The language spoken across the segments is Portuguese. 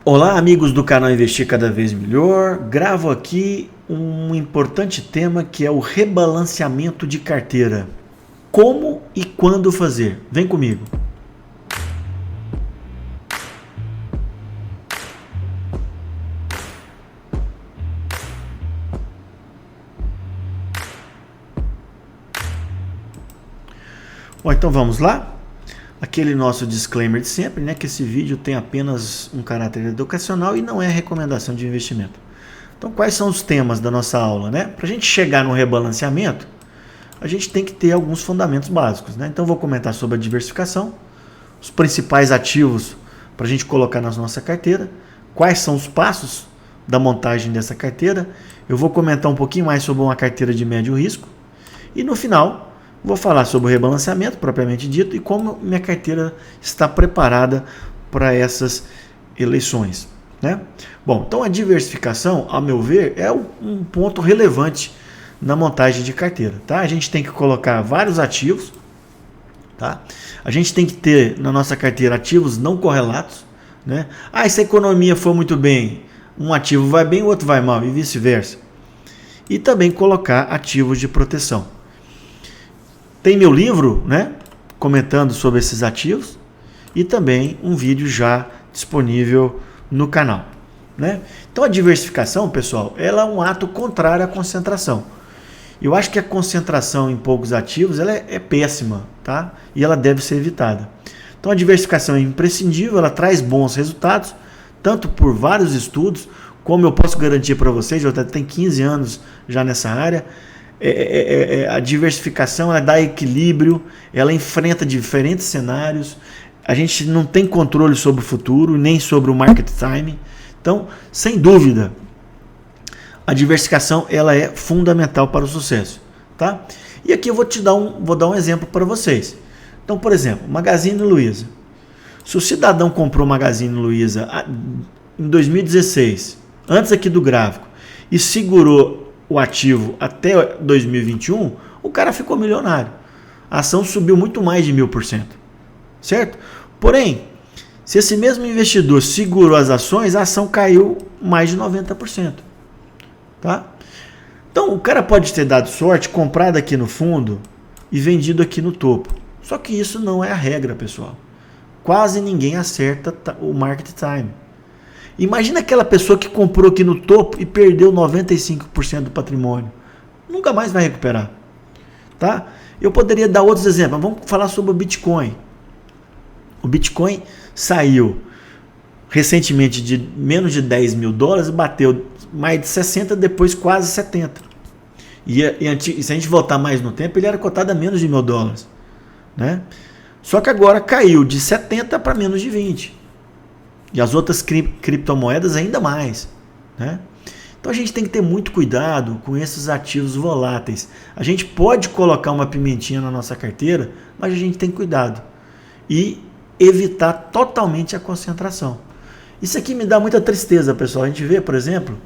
Olá, amigos do canal Investir Cada Vez Melhor. Gravo aqui um importante tema que é o rebalanceamento de carteira. Como e quando fazer? Vem comigo. Bom, então vamos lá? Aquele nosso disclaimer de sempre, né? Que esse vídeo tem apenas um caráter educacional e não é recomendação de investimento. Então, quais são os temas da nossa aula, né? Para a gente chegar no rebalanceamento, a gente tem que ter alguns fundamentos básicos, né? Então, vou comentar sobre a diversificação, os principais ativos para a gente colocar na nossa carteira, quais são os passos da montagem dessa carteira. Eu vou comentar um pouquinho mais sobre uma carteira de médio risco e no final vou falar sobre o rebalanceamento propriamente dito e como minha carteira está preparada para essas eleições, né? Bom, então a diversificação, ao meu ver, é um ponto relevante na montagem de carteira, tá? A gente tem que colocar vários ativos, tá? A gente tem que ter na nossa carteira ativos não correlatos, né? Ah, se a economia for muito bem, um ativo vai bem, o outro vai mal e vice-versa. E também colocar ativos de proteção. Tem meu livro, né, comentando sobre esses ativos e também um vídeo já disponível no canal, né? Então a diversificação, pessoal, ela é um ato contrário à concentração. Eu acho que a concentração em poucos ativos ela é péssima, tá? E ela deve ser evitada. Então a diversificação é imprescindível, ela traz bons resultados, tanto por vários estudos, como eu posso garantir para vocês, eu até tenho 15 anos já nessa área. A diversificação ela dá equilíbrio, ela enfrenta diferentes cenários, a gente não tem controle sobre o futuro, nem sobre o market time. Então, sem dúvida, a diversificação ela é fundamental para o sucesso, tá? E aqui eu vou dar um exemplo para vocês. Então, por exemplo, Magazine Luiza. Se o cidadão comprou Magazine Luiza em 2016, antes aqui do gráfico, e segurou o ativo até 2021, o cara ficou milionário. A ação subiu muito mais de 1000%, certo? Porém, se esse mesmo investidor segurou as ações, a ação caiu mais de 90%, tá? Então, o cara pode ter dado sorte, comprado aqui no fundo e vendido aqui no topo. Só que isso não é a regra, pessoal. Quase ninguém acerta o market time. Imagina aquela pessoa que comprou aqui no topo e perdeu 95% do patrimônio. Nunca mais vai recuperar, tá? Eu poderia dar outros exemplos. Vamos falar sobre o Bitcoin. O Bitcoin saiu recentemente de menos de 10 mil dólares, bateu mais de 60, depois quase 70. E se a gente voltar mais no tempo, ele era cotado a menos de $1.000, né? Só que agora caiu de 70 para menos de 20. E as outras criptomoedas ainda mais, né? Então a gente tem que ter muito cuidado com esses ativos voláteis. A gente pode colocar uma pimentinha na nossa carteira, mas a gente tem cuidado e evitar totalmente a concentração. Isso aqui me dá muita tristeza, pessoal. A gente vê, por exemplo,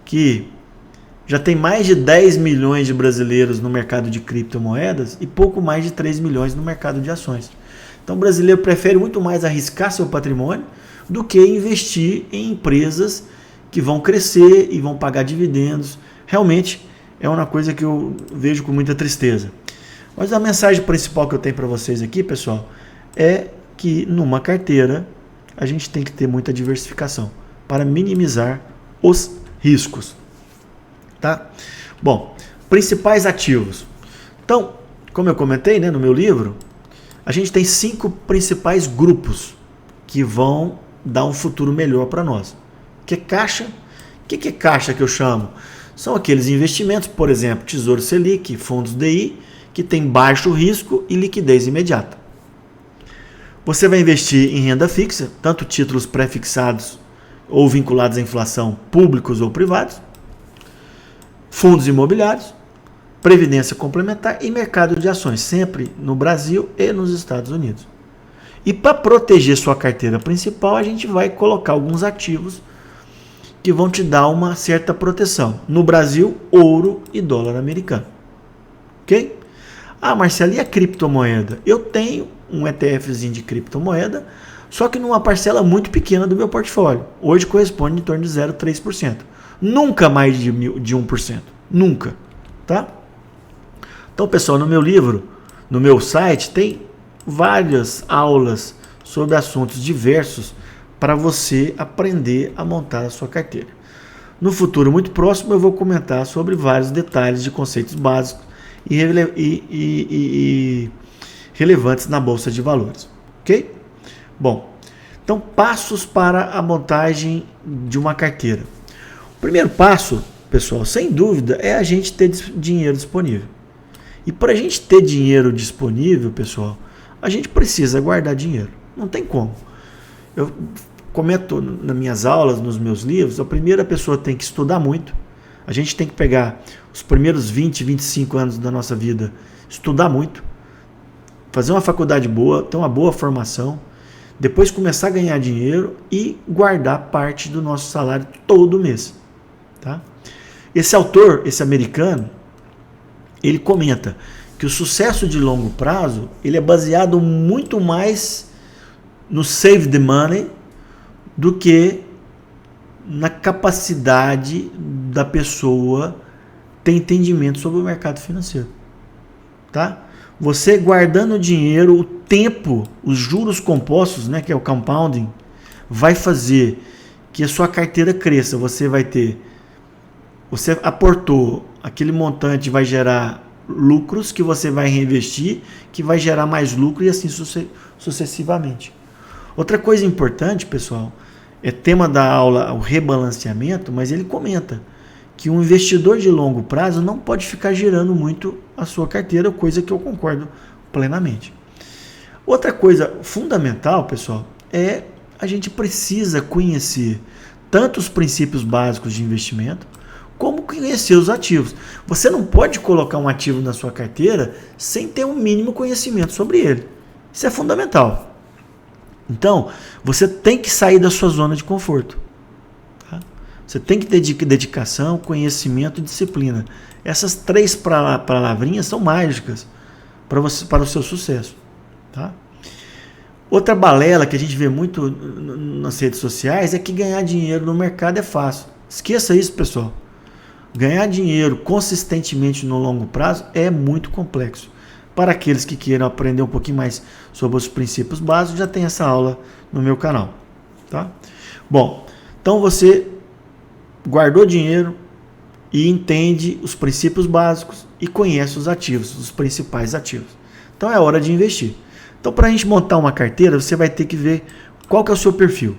que já tem mais de 10 milhões de brasileiros no mercado de criptomoedas e pouco mais de 3 milhões no mercado de ações. Então o brasileiro prefere muito mais arriscar seu patrimônio do que investir em empresas que vão crescer e vão pagar dividendos. Realmente é uma coisa que eu vejo com muita tristeza. Mas a mensagem principal que eu tenho para vocês aqui, pessoal, é que numa carteira a gente tem que ter muita diversificação para minimizar os riscos, tá? Bom, principais ativos. Então, como eu comentei, né, no meu livro, a gente tem 5 principais grupos que vão dar um futuro melhor para nós. Que é caixa? O que é caixa que eu chamo? São aqueles investimentos, por exemplo, Tesouro Selic, fundos DI, que tem baixo risco e liquidez imediata. Você vai investir em renda fixa, tanto títulos pré-fixados ou vinculados à inflação, públicos ou privados, fundos imobiliários, previdência complementar e mercado de ações, sempre no Brasil e nos Estados Unidos. E para proteger sua carteira principal, a gente vai colocar alguns ativos que vão te dar uma certa proteção. No Brasil, ouro e dólar americano. Ok? Ah, Marcelo, e a criptomoeda? Eu tenho um ETFzinho de criptomoeda, só que numa parcela muito pequena do meu portfólio. Hoje corresponde em torno de 0,3%. Nunca mais de 1%. Nunca. Tá? Então, pessoal, no meu livro, no meu site, tem várias aulas sobre assuntos diversos para você aprender a montar a sua carteira. No futuro muito próximo eu vou comentar sobre vários detalhes de conceitos básicos e relevantes na Bolsa de Valores. Ok? Bom, então passos para a montagem de uma carteira. O primeiro passo, pessoal, sem dúvida, é a gente ter dinheiro disponível. E para a gente ter dinheiro disponível, pessoal, a gente precisa guardar dinheiro. Não tem como. Eu comento nas minhas aulas, nos meus livros, a primeira pessoa tem que estudar muito. A gente tem que pegar os primeiros 20, 25 anos da nossa vida, estudar muito, fazer uma faculdade boa, ter uma boa formação, depois começar a ganhar dinheiro e guardar parte do nosso salário todo mês. Tá? Esse autor, esse americano, ele comenta que o sucesso de longo prazo ele é baseado muito mais no save the money do que na capacidade da pessoa ter entendimento sobre o mercado financeiro. Tá? Você guardando dinheiro, o tempo, os juros compostos, né, que é o compounding, vai fazer que a sua carteira cresça. Você aportou, aquele montante vai gerar lucros que você vai reinvestir, que vai gerar mais lucro e assim sucessivamente. Outra coisa importante, pessoal, é tema da aula o rebalanceamento, mas ele comenta que um investidor de longo prazo não pode ficar girando muito a sua carteira, coisa que eu concordo plenamente. Outra coisa fundamental, pessoal, é a gente precisa conhecer tanto os princípios básicos de investimento, como conhecer os ativos. Você não pode colocar um ativo na sua carteira sem ter um mínimo conhecimento sobre ele. Isso é fundamental. Então, você tem que sair da sua zona de conforto. Tá? Você tem que ter dedicação, conhecimento e disciplina. Essas 3 palavrinhas são mágicas para o seu sucesso. Tá? Outra balela que a gente vê muito nas redes sociais é que ganhar dinheiro no mercado é fácil. Esqueça isso, pessoal. Ganhar dinheiro consistentemente no longo prazo é muito complexo. Para aqueles que queiram aprender um pouquinho mais sobre os princípios básicos, já tem essa aula no meu canal. Tá? Bom, então você guardou dinheiro e entende os princípios básicos e conhece os ativos, os principais ativos. Então é hora de investir. Então para a gente montar uma carteira, você vai ter que ver qual que é o seu perfil.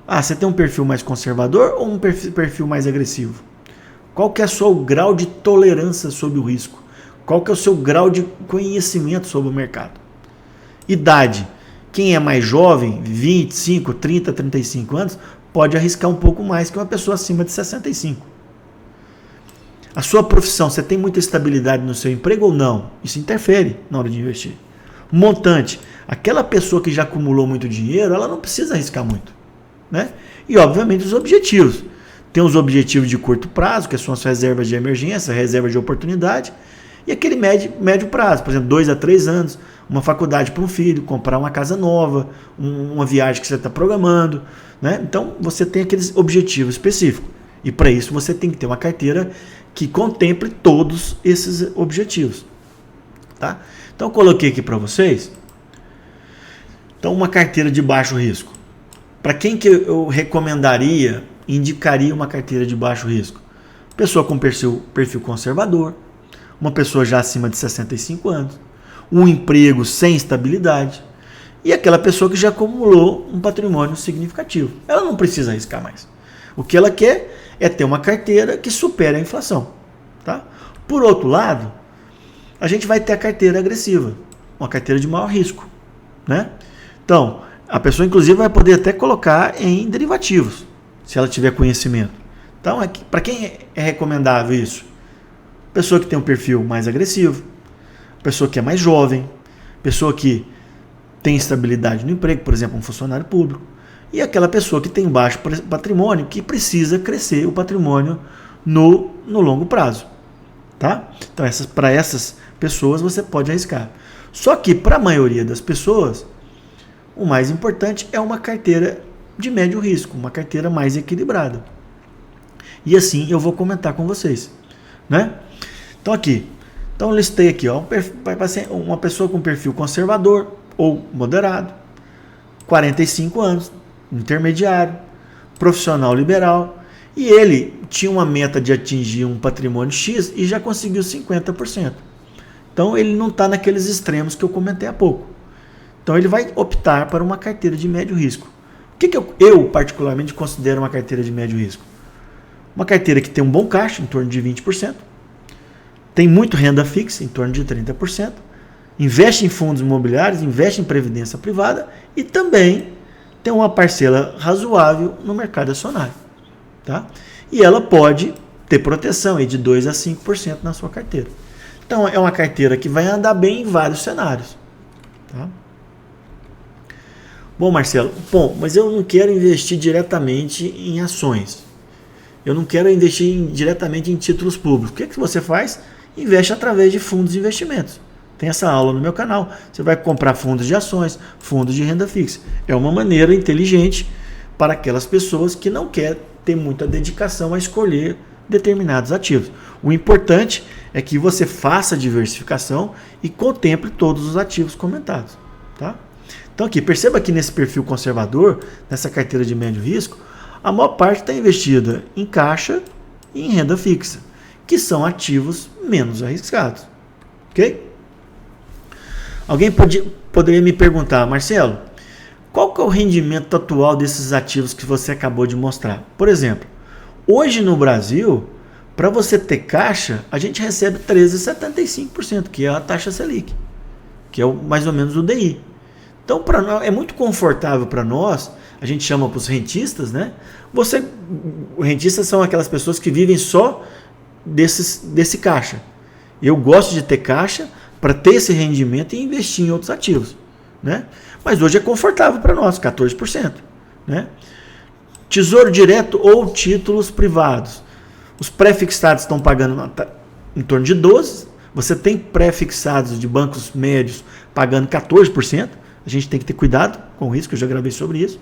Você tem um perfil mais conservador ou um perfil mais agressivo? Qual que é o seu grau de tolerância sobre o risco? Qual que é o seu grau de conhecimento sobre o mercado? Idade. Quem é mais jovem, 25, 30, 35 anos, pode arriscar um pouco mais que uma pessoa acima de 65. A sua profissão, você tem muita estabilidade no seu emprego ou não? Isso interfere na hora de investir. Montante. Aquela pessoa que já acumulou muito dinheiro, ela não precisa arriscar muito. Né? E, obviamente, os objetivos. Tem os objetivos de curto prazo, que são as reservas de emergência, reservas de oportunidade, e aquele médio prazo, por exemplo, 2 a 3 anos, uma faculdade para um filho, comprar uma casa nova, uma viagem que você está programando. Né? Então, você tem aqueles objetivos específicos. E para isso, você tem que ter uma carteira que contemple todos esses objetivos. Tá? Então, eu coloquei aqui para vocês então, uma carteira de baixo risco. Para quem que eu recomendaria, indicaria uma carteira de baixo risco? Pessoa com perfil conservador, uma pessoa já acima de 65 anos, um emprego sem estabilidade e aquela pessoa que já acumulou um patrimônio significativo. Ela não precisa arriscar mais. O que ela quer é ter uma carteira que supere a inflação. Tá? Por outro lado, a gente vai ter a carteira agressiva, uma carteira de maior risco. Né? Então, a pessoa inclusive vai poder até colocar em derivativos, se ela tiver conhecimento. Então, para quem é recomendável isso? Pessoa que tem um perfil mais agressivo, pessoa que é mais jovem, pessoa que tem estabilidade no emprego, por exemplo, um funcionário público, e aquela pessoa que tem baixo patrimônio, que precisa crescer o patrimônio no longo prazo. Tá? Então, para essas pessoas você pode arriscar. Só que para a maioria das pessoas, o mais importante é uma carteira de médio risco, uma carteira mais equilibrada. E assim eu vou comentar com vocês, né? Então aqui, então eu listei aqui, ó, vai ser uma pessoa com perfil conservador ou moderado, 45 anos, intermediário, profissional liberal, e ele tinha uma meta de atingir um patrimônio X e já conseguiu 50%. Então ele não está naqueles extremos que eu comentei há pouco. Então ele vai optar para uma carteira de médio risco. O que eu particularmente considero uma carteira de médio risco? Uma carteira que tem um bom caixa, em torno de 20%, tem muito renda fixa, em torno de 30%, investe em fundos imobiliários, investe em previdência privada e também tem uma parcela razoável no mercado acionário. Tá? E ela pode ter proteção aí de 2 a 5% na sua carteira. Então é uma carteira que vai andar bem em vários cenários. Tá? Bom, Marcelo, mas eu não quero investir diretamente em ações. Eu não quero investir diretamente em títulos públicos. O que você faz? Investe através de fundos de investimentos. Tem essa aula no meu canal. Você vai comprar fundos de ações, fundos de renda fixa. É uma maneira inteligente para aquelas pessoas que não querem ter muita dedicação a escolher determinados ativos. O importante é que você faça a diversificação e contemple todos os ativos comentados. Tá? Então aqui, perceba que nesse perfil conservador, nessa carteira de médio risco, a maior parte está investida em caixa e em renda fixa, que são ativos menos arriscados. Ok? Alguém poderia me perguntar, Marcelo, qual que é o rendimento atual desses ativos que você acabou de mostrar? Por exemplo, hoje no Brasil, para você ter caixa, a gente recebe 13,75%, que é a taxa Selic, que é mais ou menos o DI. Então, para nós, é muito confortável para nós, a gente chama para os rentistas, né? Rentistas são aquelas pessoas que vivem só desse caixa. Eu gosto de ter caixa para ter esse rendimento e investir em outros ativos, né? Mas hoje é confortável para nós, 14%, né? Tesouro direto ou títulos privados. Os pré-fixados estão pagando em torno de 12%. Você tem pré-fixados de bancos médios pagando 14%. A gente tem que ter cuidado com isso, que eu já gravei sobre isso.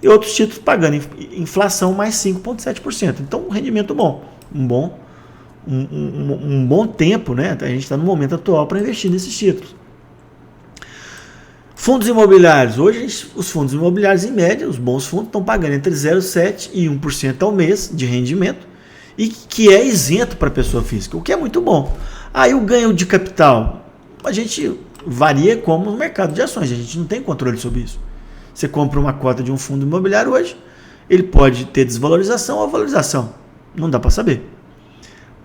E outros títulos pagando inflação mais 5,7%. Então, um rendimento bom. Um bom tempo, né? A gente está no momento atual para investir nesses títulos. Fundos imobiliários. Hoje, os fundos imobiliários, em média, os bons fundos estão pagando entre 0,7% e 1% ao mês de rendimento, e que é isento para a pessoa física, o que é muito bom. Aí o ganho de capital, a gente varia como no mercado de ações, a gente não tem controle sobre isso. Você compra uma cota de um fundo imobiliário hoje, ele pode ter desvalorização ou valorização, não dá para saber.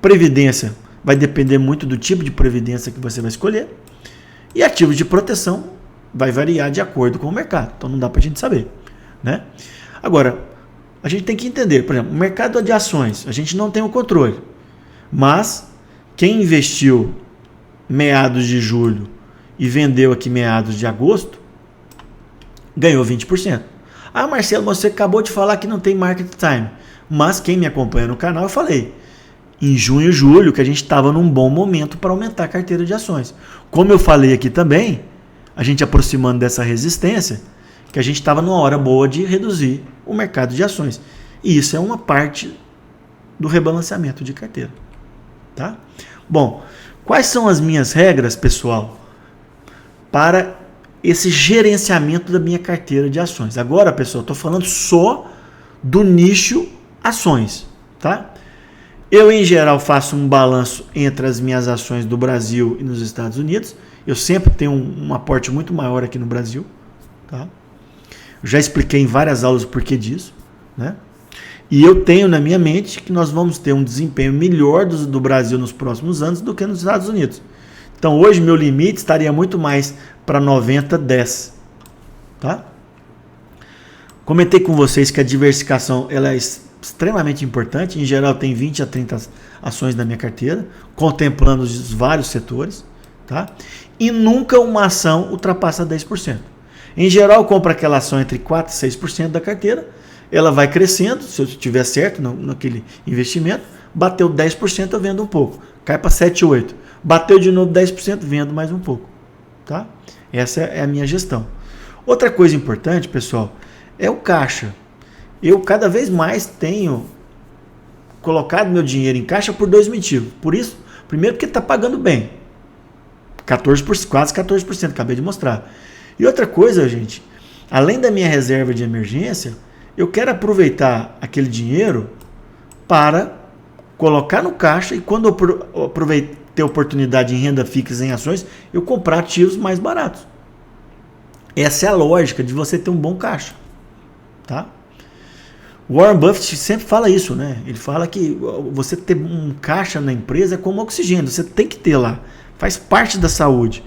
Previdência vai depender muito do tipo de previdência que você vai escolher, e ativos de proteção vai variar de acordo com o mercado, então não dá para a gente saber, né? Agora, a gente tem que entender, por exemplo, o mercado de ações, a gente não tem o controle, mas quem investiu meados de julho e vendeu aqui meados de agosto, ganhou 20%. Ah, Marcelo, você acabou de falar que não tem market time, mas quem me acompanha no canal, eu falei, em junho e julho, que a gente estava num bom momento para aumentar a carteira de ações. Como eu falei aqui também, a gente aproximando dessa resistência, que a gente estava numa hora boa de reduzir o mercado de ações. E isso é uma parte do rebalanceamento de carteira. Tá? Bom, quais são as minhas regras, pessoal, para esse gerenciamento da minha carteira de ações? Agora, pessoal, estou falando só do nicho ações. Tá? Eu, em geral, faço um balanço entre as minhas ações do Brasil e nos Estados Unidos. Eu sempre tenho um aporte muito maior aqui no Brasil. Tá? Já expliquei em várias aulas o porquê disso, né? E eu tenho na minha mente que nós vamos ter um desempenho melhor do Brasil nos próximos anos do que nos Estados Unidos. Então hoje meu limite estaria muito mais para 90-10. Tá? Comentei com vocês que a diversificação ela é extremamente importante. Em geral tem 20 a 30 ações na minha carteira, contemplando os vários setores. Tá? E nunca uma ação ultrapassa 10%. Em geral, eu compro aquela ação entre 4% e 6% da carteira, ela vai crescendo, se eu estiver certo naquele investimento, bateu 10%, eu vendo um pouco, cai para 7%, 8%, bateu de novo 10%, vendo mais um pouco. Tá? Essa é a minha gestão. Outra coisa importante, pessoal, é o caixa. Eu cada vez mais tenho colocado meu dinheiro em caixa por dois motivos. Por isso, primeiro porque está pagando bem. 14%, quase 14%, acabei de mostrar. E outra coisa, gente, além da minha reserva de emergência, eu quero aproveitar aquele dinheiro para colocar no caixa e quando eu ter oportunidade em renda fixa em ações, eu comprar ativos mais baratos. Essa é a lógica de você ter um bom caixa. Tá? Warren Buffett sempre fala isso, né? Ele fala que você ter um caixa na empresa é como oxigênio, você tem que ter lá, faz parte da saúde.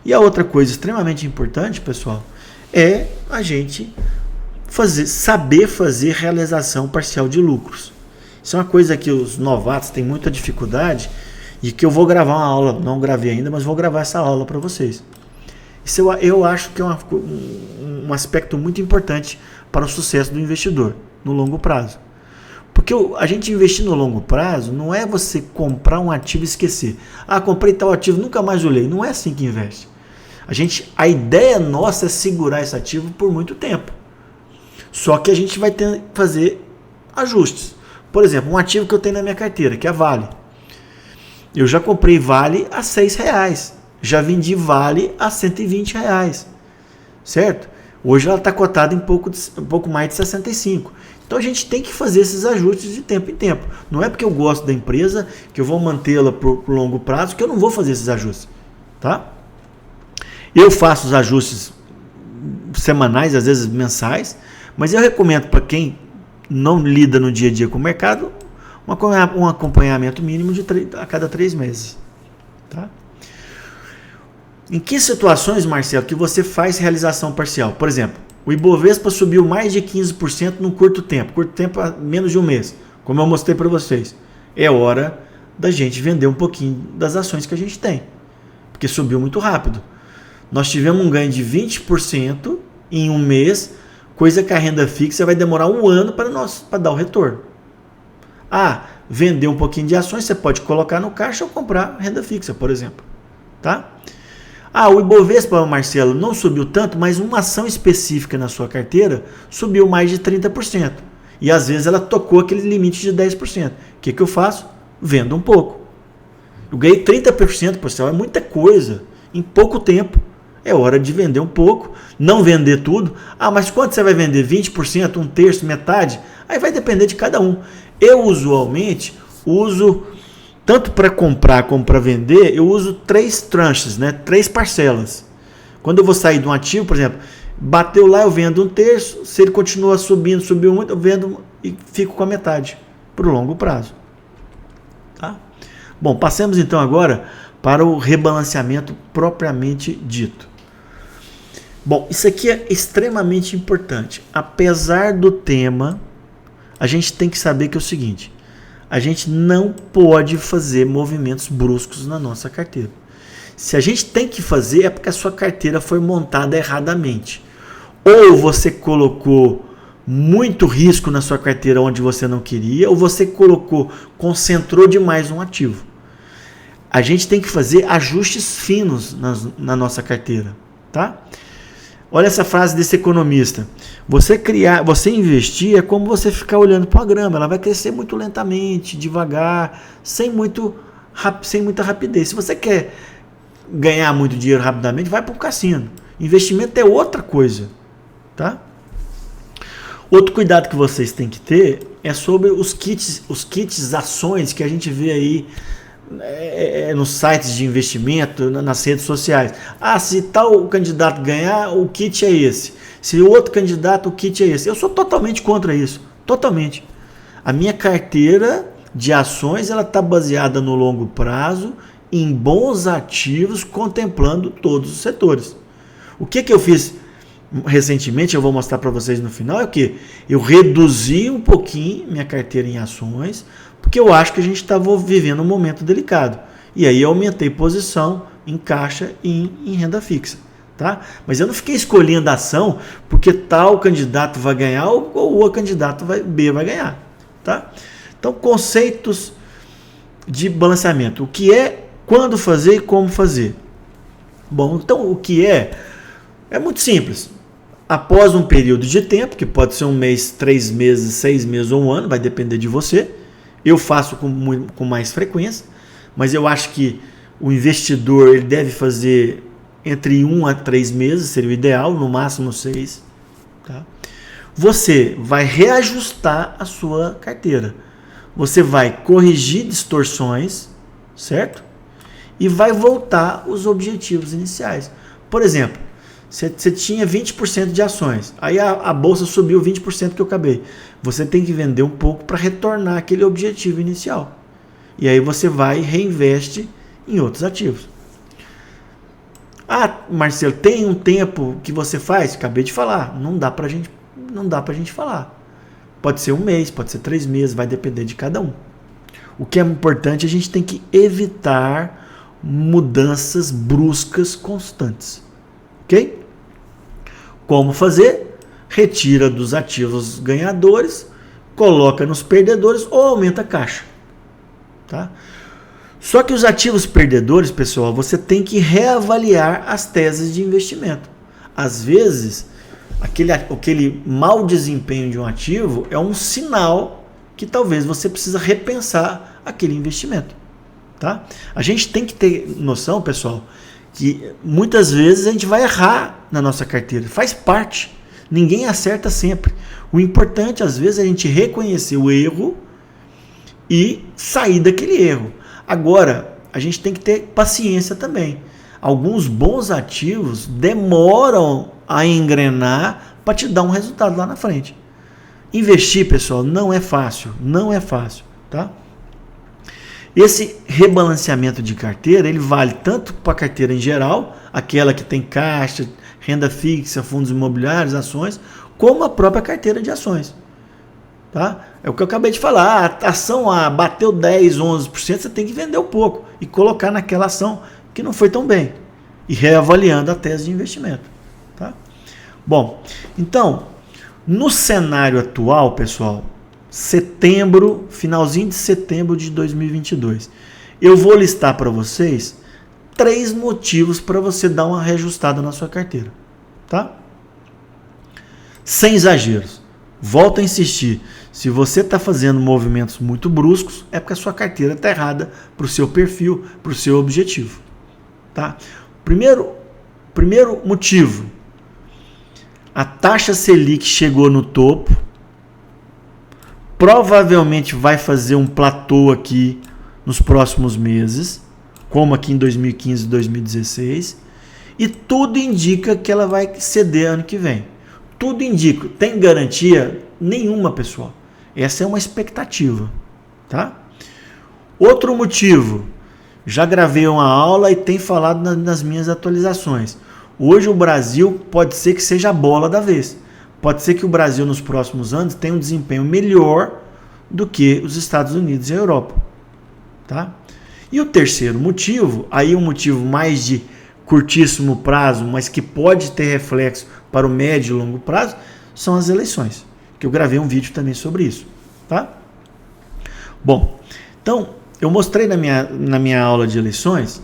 E a outra coisa extremamente importante, pessoal, é a gente saber fazer realização parcial de lucros. Isso é uma coisa que os novatos têm muita dificuldade e que eu vou gravar uma aula, não gravei ainda, mas vou gravar essa aula para vocês. Isso eu acho que é um aspecto muito importante para o sucesso do investidor no longo prazo. Porque a gente investir no longo prazo não é você comprar um ativo e esquecer. Ah, comprei tal ativo, nunca mais olhei. Não é assim que investe. A ideia nossa é segurar esse ativo por muito tempo. Só que a gente vai ter que fazer ajustes. Por exemplo, um ativo que eu tenho na minha carteira, que é a Vale. Eu já comprei Vale a R$6. Já vendi Vale a R$120. Certo? Hoje ela está cotada em um pouco mais de 65. Então a gente tem que fazer esses ajustes de tempo em tempo. Não é porque eu gosto da empresa que eu vou mantê-la por longo prazo que eu não vou fazer esses ajustes. Tá? Eu faço os ajustes semanais, às vezes mensais, mas eu recomendo para quem não lida no dia a dia com o mercado um acompanhamento mínimo a cada 3 meses. Tá? Em que situações, Marcelo, que você faz realização parcial? Por exemplo, o Ibovespa subiu mais de 15% num curto tempo menos de um mês, como eu mostrei para vocês. É hora da gente vender um pouquinho das ações que a gente tem, porque subiu muito rápido. Nós tivemos um ganho de 20% em um mês, coisa que a renda fixa vai demorar um ano para dar o retorno. Ah, vender um pouquinho de ações, você pode colocar no caixa ou comprar renda fixa, por exemplo. Tá? Ah, o Ibovespa, Marcelo, não subiu tanto, mas uma ação específica na sua carteira subiu mais de 30%. E às vezes ela tocou aquele limite de 10%. O que eu faço? Vendo um pouco. Eu ganhei 30%, pessoal, é muita coisa em pouco tempo. É hora de vender um pouco, não vender tudo. Ah, mas quanto você vai vender? 20%, um terço, metade? Aí vai depender de cada um. Eu usualmente uso, tanto para comprar como para vender, eu uso 3 tranches, né? 3 parcelas. Quando eu vou sair de um ativo, por exemplo, bateu lá, eu vendo um terço, se ele continua subindo, subiu muito, eu vendo e fico com a metade, para o longo prazo. Tá? Bom, passemos então agora para o rebalanceamento propriamente dito. Bom, isso aqui é extremamente importante. Apesar do tema, a gente tem que saber que é o seguinte: a gente não pode fazer movimentos bruscos na nossa carteira. Se a gente tem que fazer, é porque a sua carteira foi montada erradamente. Ou você colocou muito risco na sua carteira onde você não queria, ou você concentrou demais um ativo. A gente tem que fazer ajustes finos na nossa carteira, tá? Olha essa frase desse economista: você investir é como você ficar olhando para a grama, ela vai crescer muito lentamente, devagar, sem muita rapidez. Se você quer ganhar muito dinheiro rapidamente, vai para o cassino. Investimento é outra coisa, tá? Outro cuidado que vocês têm que ter é sobre os kits ações que a gente vê aí nos sites de investimento, nas redes sociais. Ah, se tal candidato ganhar, o kit é esse. Se o outro candidato, o kit é esse. Eu sou totalmente contra isso. Totalmente. A minha carteira de ações ela está baseada no longo prazo, em bons ativos, contemplando todos os setores. O que eu fiz recentemente, eu vou mostrar para vocês no final, é o que? Eu reduzi um pouquinho minha carteira em ações, porque eu acho que a gente estava vivendo um momento delicado. E aí eu aumentei posição em caixa e em renda fixa. Tá? Mas eu não fiquei escolhendo a ação porque tal candidato vai ganhar ou o candidato B vai ganhar. Tá? Então, conceitos de balanceamento. O que é, quando fazer e como fazer. Bom, então o que é muito simples. Após um período de tempo, que pode ser um mês, 3 meses, 6 meses ou um ano, vai depender de você. Eu faço com mais frequência, mas eu acho que o investidor ele deve fazer entre 1 a 3 meses, seria o ideal, no máximo 6. Tá? Você vai reajustar a sua carteira. Você vai corrigir distorções, certo? E vai voltar os objetivos iniciais. Por exemplo, você tinha 20% de ações, aí a bolsa subiu 20% que eu acabei. Você tem que vender um pouco para retornar aquele objetivo inicial. E aí você vai e reinveste em outros ativos. Ah, Marcelo, tem um tempo que você faz? Acabei de falar, não dá pra gente falar. Pode ser um mês, pode ser 3 meses, vai depender de cada um. O que é importante, a gente tem que evitar mudanças bruscas constantes. Ok? Como fazer? Retira dos ativos ganhadores, coloca nos perdedores ou aumenta a caixa. Tá? Só que os ativos perdedores, pessoal, você tem que reavaliar as teses de investimento. Às vezes, aquele mau desempenho de um ativo é um sinal que talvez você precisa repensar aquele investimento. Tá? A gente tem que ter noção, pessoal, que muitas vezes a gente vai errar na nossa carteira. Faz parte. Ninguém acerta sempre. O importante, às vezes, é a gente reconhecer o erro e sair daquele erro. Agora, a gente tem que ter paciência também. Alguns bons ativos demoram a engrenar para te dar um resultado lá na frente. Investir, pessoal, não é fácil. Não é fácil. Tá? Esse rebalanceamento de carteira, ele vale tanto para a carteira em geral, aquela que tem caixa, renda fixa, fundos imobiliários, ações, como a própria carteira de ações. Tá? É o que eu acabei de falar, a ação bateu 10, 11%, você tem que vender um pouco e colocar naquela ação que não foi tão bem, e reavaliando a tese de investimento. Tá? Bom, então, no cenário atual, pessoal, setembro, finalzinho de setembro de 2022, eu vou listar para vocês 3 motivos para você dar uma reajustada na sua carteira. Tá? Sem exageros. Volto a insistir, se você está fazendo movimentos muito bruscos, é porque a sua carteira está errada para o seu perfil, para o seu objetivo. Tá? Primeiro motivo, a taxa Selic chegou no topo, provavelmente vai fazer um platô aqui nos próximos meses, como aqui em 2015 e 2016, e tudo indica que ela vai ceder ano que vem. Tudo indica. Tem garantia nenhuma, pessoal. Essa é uma expectativa. Tá? Outro motivo. Já gravei uma aula e tenho falado nas minhas atualizações. Hoje o Brasil pode ser que seja a bola da vez. Pode ser que o Brasil nos próximos anos tenha um desempenho melhor do que os Estados Unidos e a Europa. Tá? E o terceiro motivo, aí um motivo mais de curtíssimo prazo, mas que pode ter reflexo para o médio e longo prazo, são as eleições, que eu gravei um vídeo também sobre isso. Tá? Bom, então eu mostrei na minha aula de eleições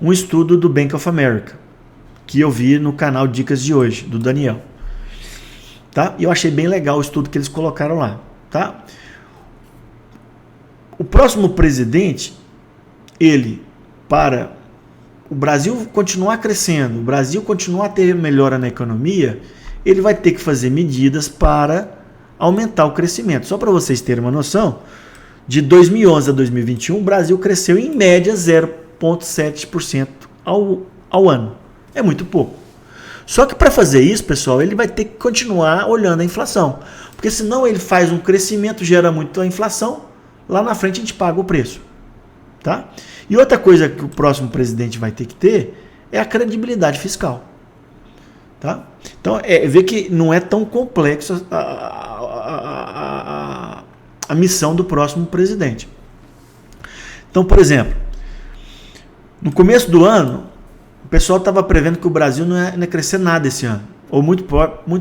um estudo do Bank of America, que eu vi no canal Dicas de Hoje, do Daniel. Tá? E eu achei bem legal o estudo que eles colocaram lá. Tá? O próximo presidente, para o Brasil continuar crescendo, o Brasil continuar a ter melhora na economia, ele vai ter que fazer medidas para aumentar o crescimento. Só para vocês terem uma noção, de 2011 a 2021, o Brasil cresceu em média 0,7% ao ano. É muito pouco. Só que para fazer isso, pessoal, ele vai ter que continuar olhando a inflação. Porque senão ele faz um crescimento, gera muito a inflação, lá na frente a gente paga o preço. Tá? E outra coisa que o próximo presidente vai ter que ter é a credibilidade fiscal. Tá? Então, ver que não é tão complexo a missão do próximo presidente. Então, por exemplo, no começo do ano, o pessoal estava prevendo que o Brasil não ia crescer nada esse ano, ou muito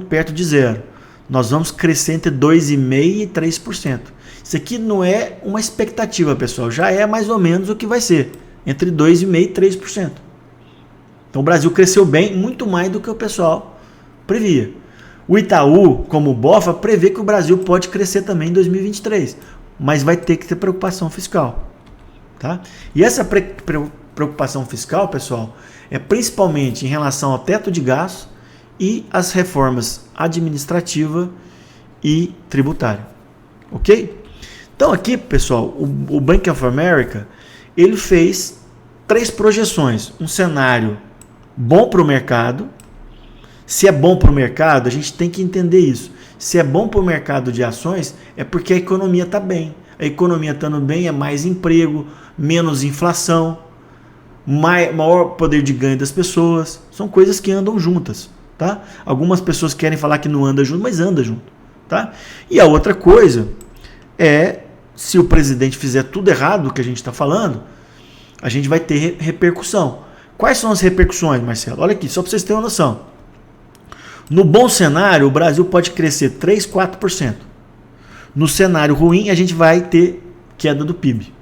perto de zero. Nós vamos crescer entre 2,5% e 3%. Isso aqui não é uma expectativa, pessoal, já é mais ou menos o que vai ser, entre 2,5% e 3%. Então o Brasil cresceu bem, muito mais do que o pessoal previa. O Itaú, como o BOFA, prevê que o Brasil pode crescer também em 2023, mas vai ter que ter preocupação fiscal. Tá? E essa preocupação fiscal, pessoal, é principalmente em relação ao teto de gastos e as reformas administrativa e tributária. Ok? Então aqui, pessoal, o Bank of America, ele fez 3 projeções. Um cenário bom para o mercado. Se é bom para o mercado, a gente tem que entender isso. Se é bom para o mercado de ações, é porque a economia está bem. A economia estando bem é mais emprego, menos inflação, maior poder de ganho das pessoas. São coisas que andam juntas. Tá? Algumas pessoas querem falar que não anda junto, mas anda junto. Tá? E a outra coisa é, se o presidente fizer tudo errado, o que a gente está falando, a gente vai ter repercussão. Quais são as repercussões, Marcelo? Olha aqui, só para vocês terem uma noção. No bom cenário, o Brasil pode crescer 3, 4%. No cenário ruim, a gente vai ter queda do PIB.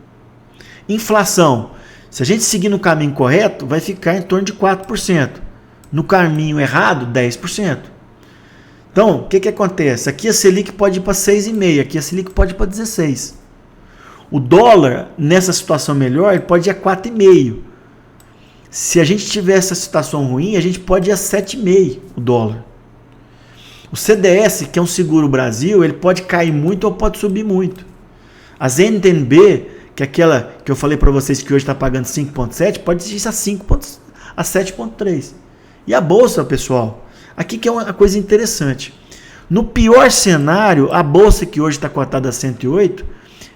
Inflação, se a gente seguir no caminho correto, vai ficar em torno de 4%. No caminho errado, 10%. Então, o que acontece? Aqui a Selic pode ir para 6,5%, aqui a Selic pode ir para 16%. O dólar, nessa situação melhor, ele pode ir a 4,5%. Se a gente tiver essa situação ruim, a gente pode ir a 7,5% o dólar. O CDS, que é um seguro Brasil, ele pode cair muito ou pode subir muito. As NTNB, que é aquela que eu falei para vocês que hoje está pagando 5,7, pode ir a 7,3. E a Bolsa, pessoal, aqui que é uma coisa interessante. No pior cenário, a Bolsa, que hoje está cotada a 108,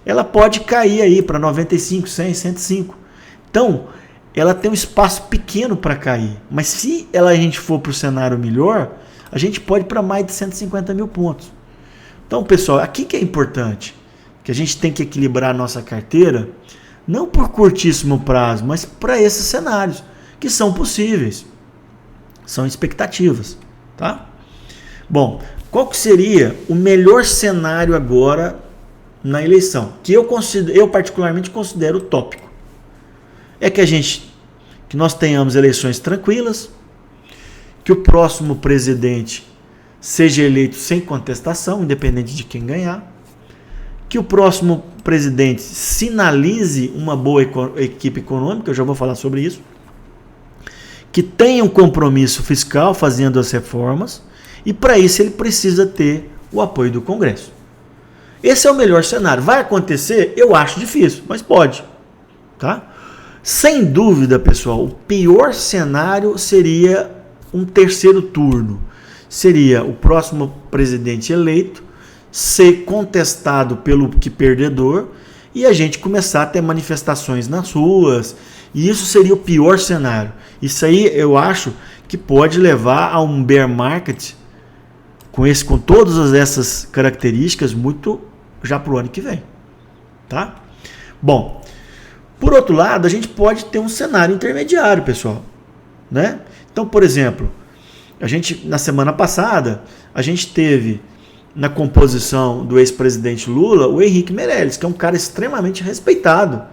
ela pode cair aí para 95, 100, 105. Então, ela tem um espaço pequeno para cair. Mas se a gente for para o cenário melhor, a gente pode ir para mais de 150 mil pontos. Então, pessoal, aqui que é importante, que a gente tem que equilibrar a nossa carteira, não por curtíssimo prazo, mas para esses cenários, que são possíveis. São expectativas. Tá? Bom, qual que seria o melhor cenário agora na eleição? Que eu particularmente considero utópico. É que nós tenhamos eleições tranquilas, que o próximo presidente seja eleito sem contestação, independente de quem ganhar, que o próximo presidente sinalize uma boa equipe econômica, eu já vou falar sobre isso, que tenha um compromisso fiscal fazendo as reformas, e para isso ele precisa ter o apoio do Congresso. Esse é o melhor cenário. Vai acontecer? Eu acho difícil, mas pode. Tá? Sem dúvida, pessoal, o pior cenário seria um terceiro turno. Seria o próximo presidente eleito ser contestado pelo que perdedor e a gente começar a ter manifestações nas ruas. E isso seria o pior cenário. Isso aí eu acho que pode levar a um bear market com todas essas características muito já para o ano que vem. Tá? Bom, por outro lado, a gente pode ter um cenário intermediário, pessoal. Né? Então, por exemplo, na semana passada, a gente teve na composição do ex-presidente Lula o Henrique Meirelles, que é um cara extremamente respeitado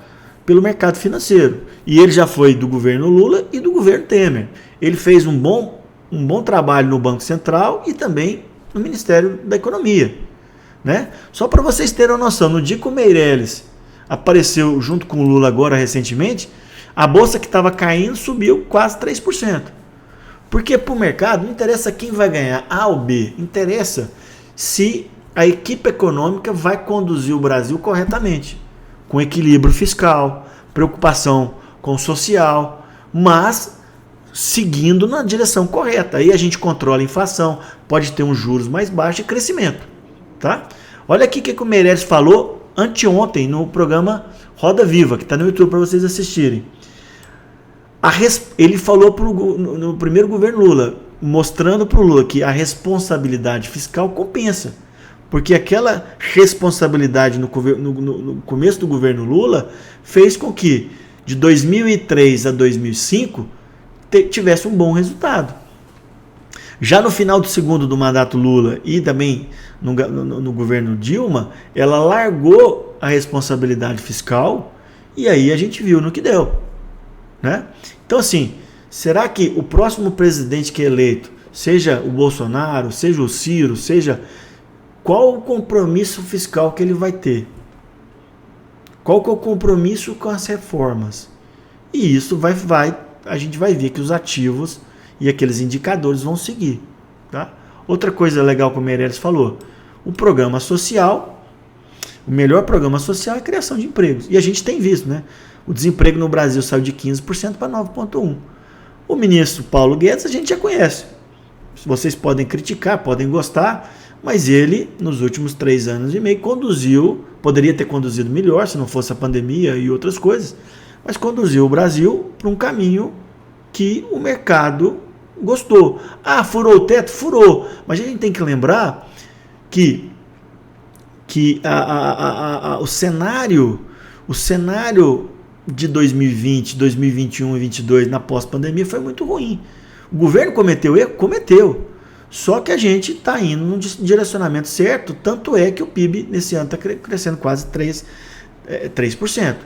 pelo mercado financeiro. E ele já foi do governo Lula e do governo Temer. Ele fez um bom trabalho no Banco Central e também no Ministério da Economia. Né? Só para vocês terem uma noção, no dia que o Meirelles apareceu junto com o Lula agora recentemente, a bolsa que estava caindo subiu quase 3%. Porque para o mercado não interessa quem vai ganhar, A ou B, interessa se a equipe econômica vai conduzir o Brasil corretamente, com equilíbrio fiscal, preocupação com o social, mas seguindo na direção correta. Aí a gente controla a inflação, pode ter uns juros mais baixos e crescimento. Tá? Olha aqui o que o Meirelles falou anteontem no programa Roda Viva, que está no YouTube para vocês assistirem. Ele falou no primeiro governo Lula, mostrando para o Lula que a responsabilidade fiscal compensa. Porque aquela responsabilidade no começo do governo Lula fez com que de 2003 a 2005 tivesse um bom resultado. Já no final do segundo do mandato Lula e também no governo Dilma, ela largou a responsabilidade fiscal e aí a gente viu no que deu. Né? Então assim, será que o próximo presidente que é eleito seja o Bolsonaro, seja o Ciro, seja qual o compromisso fiscal que ele vai ter. Qual que é o compromisso com as reformas? E isso a gente vai ver que os ativos e aqueles indicadores vão seguir. Tá? Outra coisa legal que o Meirelles falou, o programa social, o melhor programa social é a criação de empregos. E a gente tem visto, né? O desemprego no Brasil saiu de 15% para 9,1%. O ministro Paulo Guedes a gente já conhece. Vocês podem criticar, podem gostar, mas ele, nos últimos 3 anos e meio, poderia ter conduzido melhor se não fosse a pandemia e outras coisas, mas conduziu o Brasil para um caminho que o mercado gostou. Ah, furou o teto? Furou. Mas a gente tem que lembrar que o cenário de 2020, 2021 e 2022 na pós-pandemia foi muito ruim. O governo cometeu erro? Cometeu. Só que a gente está indo num direcionamento certo, tanto é que o PIB nesse ano está crescendo quase 3%.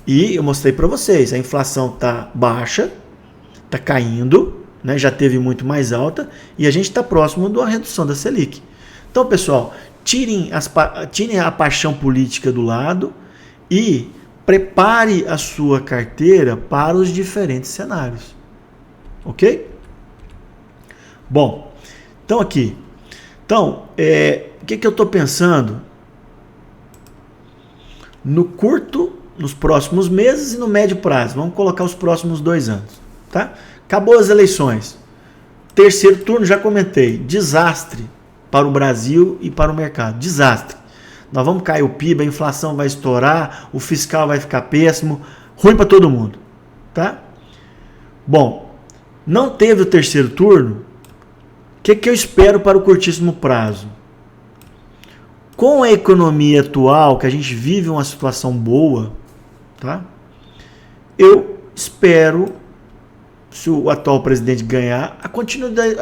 E eu mostrei para vocês, a inflação está baixa, está caindo, né, já teve muito mais alta, e a gente está próximo de uma redução da Selic. Então, pessoal, tirem a paixão política do lado e prepare a sua carteira para os diferentes cenários. Ok? Bom, então aqui. Então, o que eu estou pensando? No curto, nos próximos meses e no médio prazo. Vamos colocar os próximos 2 anos. Tá? Acabou as eleições. Terceiro turno, já comentei. Desastre para o Brasil e para o mercado. Desastre. Nós vamos cair o PIB, a inflação vai estourar, o fiscal vai ficar péssimo, ruim para todo mundo. Tá? Bom, não teve o terceiro turno, o que eu espero para o curtíssimo prazo? Com a economia atual, que a gente vive uma situação boa, tá? Eu espero, se o atual presidente ganhar, a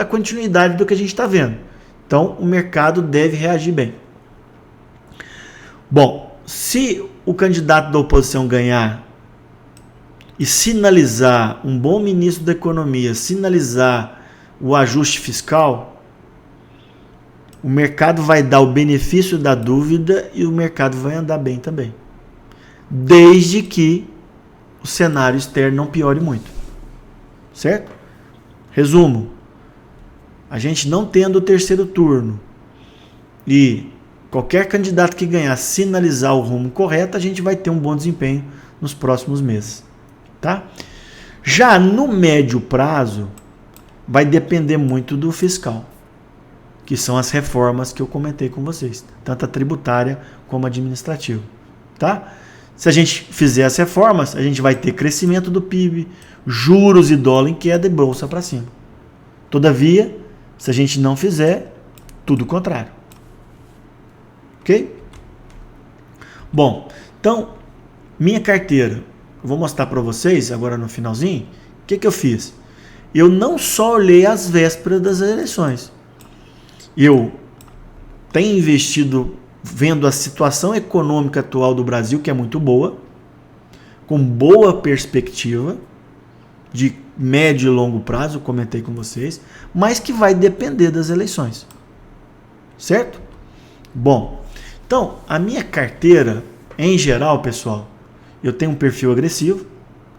continuidade do que a gente está vendo. Então, o mercado deve reagir bem. Bom, se o candidato da oposição ganhar e sinalizar, um bom ministro da economia, sinalizar o ajuste fiscal, o mercado vai dar o benefício da dúvida e o mercado vai andar bem também. Desde que o cenário externo não piore muito. Certo? Resumo. A gente não tendo o terceiro turno e qualquer candidato que ganhar sinalizar o rumo correto, a gente vai ter um bom desempenho nos próximos meses. Tá? Já no médio prazo, vai depender muito do fiscal, que são as reformas que eu comentei com vocês, tanto a tributária como a administrativa. Tá? Se a gente fizer as reformas, a gente vai ter crescimento do PIB, juros e dólar em queda e bolsa para cima. Todavia, se a gente não fizer, tudo o contrário. Ok? Bom, então, minha carteira, eu vou mostrar para vocês agora no finalzinho, o que eu fiz? Eu não só olhei as vésperas das eleições. Eu tenho investido vendo a situação econômica atual do Brasil, que é muito boa, com boa perspectiva, de médio e longo prazo, eu comentei com vocês, mas que vai depender das eleições. Certo? Bom, então, a minha carteira, em geral, pessoal, eu tenho um perfil agressivo,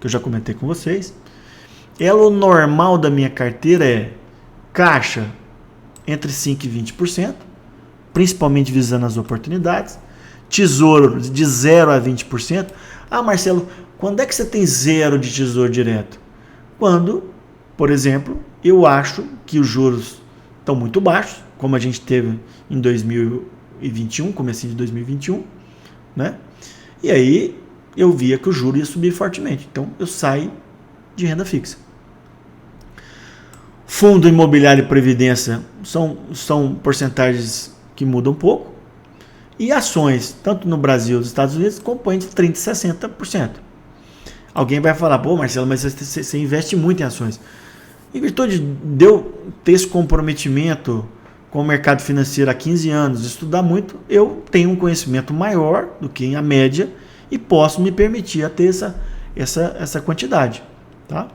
que eu já comentei com vocês. O normal da minha carteira é caixa entre 5% e 20%, principalmente visando as oportunidades. Tesouro de 0% a 20%. Ah, Marcelo, quando é que você tem 0 de tesouro direto? Quando, por exemplo, eu acho que os juros estão muito baixos, como a gente teve em 2021, comecinho de 2021, né? E aí eu via que o juro ia subir fortemente. Então eu saio de renda fixa. Fundo imobiliário e previdência são porcentagens que mudam um pouco. E ações, tanto no Brasil e nos Estados Unidos, compõem de 30% e 60%. Alguém vai falar, pô, Marcelo, mas você investe muito em ações. Em virtude de eu ter esse comprometimento com o mercado financeiro há 15 anos, estudar muito, eu tenho um conhecimento maior do que a média e posso me permitir a ter essa quantidade, tá?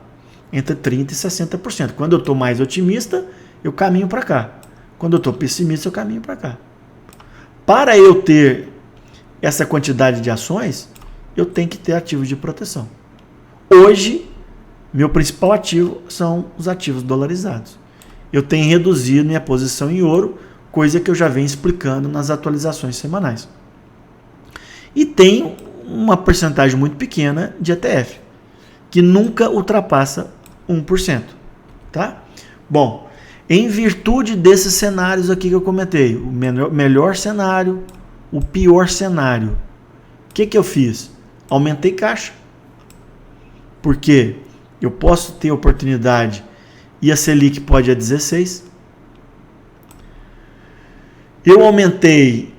Entre 30% e 60%. Quando eu estou mais otimista, eu caminho para cá. Quando eu estou pessimista, eu caminho para cá. Para eu ter essa quantidade de ações, eu tenho que ter ativos de proteção. Hoje, meu principal ativo são os ativos dolarizados. Eu tenho reduzido minha posição em ouro, coisa que eu já venho explicando nas atualizações semanais. E tenho uma porcentagem muito pequena de ETF, que nunca ultrapassa 1%. Tá? Bom, em virtude desses cenários aqui que eu comentei, o melhor cenário, o pior cenário, o que eu fiz? Aumentei caixa. Porque eu posso ter oportunidade e a Selic pode ir a 16. Eu aumentei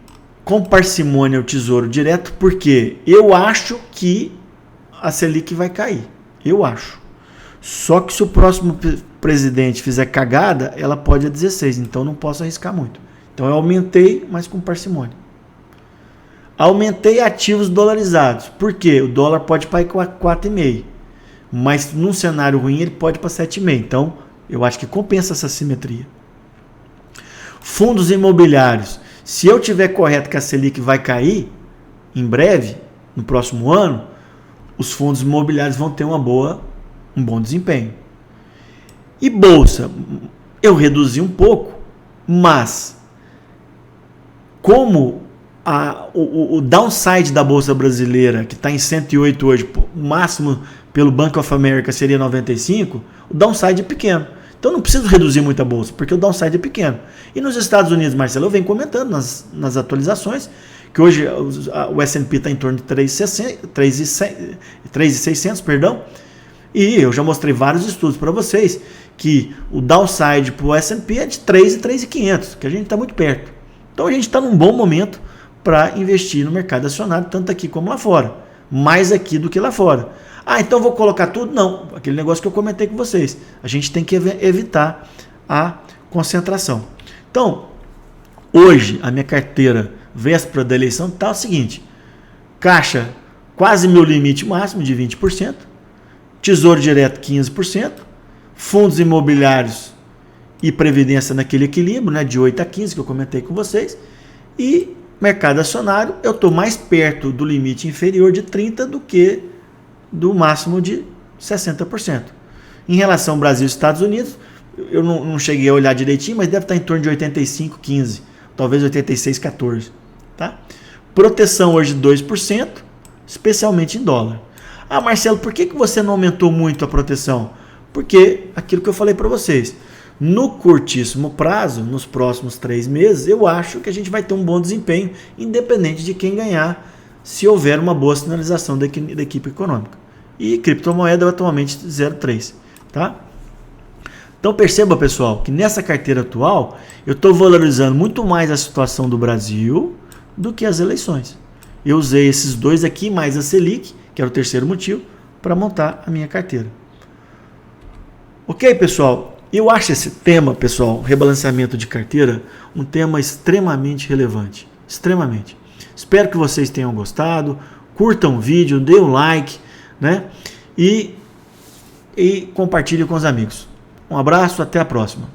com parcimônia o Tesouro Direto porque eu acho que a Selic vai cair. Eu acho. Só que se o próximo presidente fizer cagada, ela pode ir a 16. Então não posso arriscar muito. Então eu aumentei, mas com parcimônia. Aumentei ativos dolarizados. Por quê? O dólar pode ir para 4,5. Mas num cenário ruim ele pode ir para 7,5. Então eu acho que compensa essa simetria. Fundos imobiliários. Se eu tiver correto que a Selic vai cair em breve, no próximo ano, os fundos imobiliários vão ter um bom desempenho. E bolsa, eu reduzi um pouco, mas como o downside da bolsa brasileira, que está em 108 hoje, o máximo pelo Bank of America seria 95, o downside é pequeno. Então não preciso reduzir muito a bolsa, porque o downside é pequeno. E nos Estados Unidos, Marcelo, eu venho comentando nas atualizações, que hoje o S&P está em torno de 3.600, perdão, e eu já mostrei vários estudos para vocês, que o downside para o S&P é de 3 e 3.500, que a gente está muito perto. Então a gente está num bom momento para investir no mercado acionário, tanto aqui como lá fora. Mais aqui do que lá fora. Ah, então vou colocar tudo? Não, aquele negócio que eu comentei com vocês. A gente tem que evitar a concentração. Então, hoje, a minha carteira, véspera da eleição, está o seguinte. Caixa, quase meu limite máximo de 20%. Tesouro Direto, 15%. Fundos imobiliários e previdência naquele equilíbrio, né, de 8 a 15, que eu comentei com vocês. E mercado acionário, eu estou mais perto do limite inferior de 30% do que do máximo de 60%. Em relação ao Brasil e Estados Unidos, eu não cheguei a olhar direitinho, mas deve estar em torno de 85,15, talvez 86,14. Tá? Proteção hoje de 2%, especialmente em dólar. Ah, Marcelo, por que você não aumentou muito a proteção? Porque aquilo que eu falei para vocês, no curtíssimo prazo, nos próximos 3 meses, eu acho que a gente vai ter um bom desempenho, independente de quem ganhar, se houver uma boa sinalização da equipe econômica. E criptomoeda atualmente 0,3. Tá? Então perceba, pessoal, que nessa carteira atual, eu estou valorizando muito mais a situação do Brasil do que as eleições. Eu usei esses dois aqui, mais a Selic, que era o terceiro motivo, para montar a minha carteira. Ok, pessoal? Eu acho esse tema, pessoal, rebalanceamento de carteira, um tema extremamente relevante. Extremamente. Espero que vocês tenham gostado. Curtam o vídeo, dê um like, né? E compartilhe com os amigos. Um abraço, até a próxima.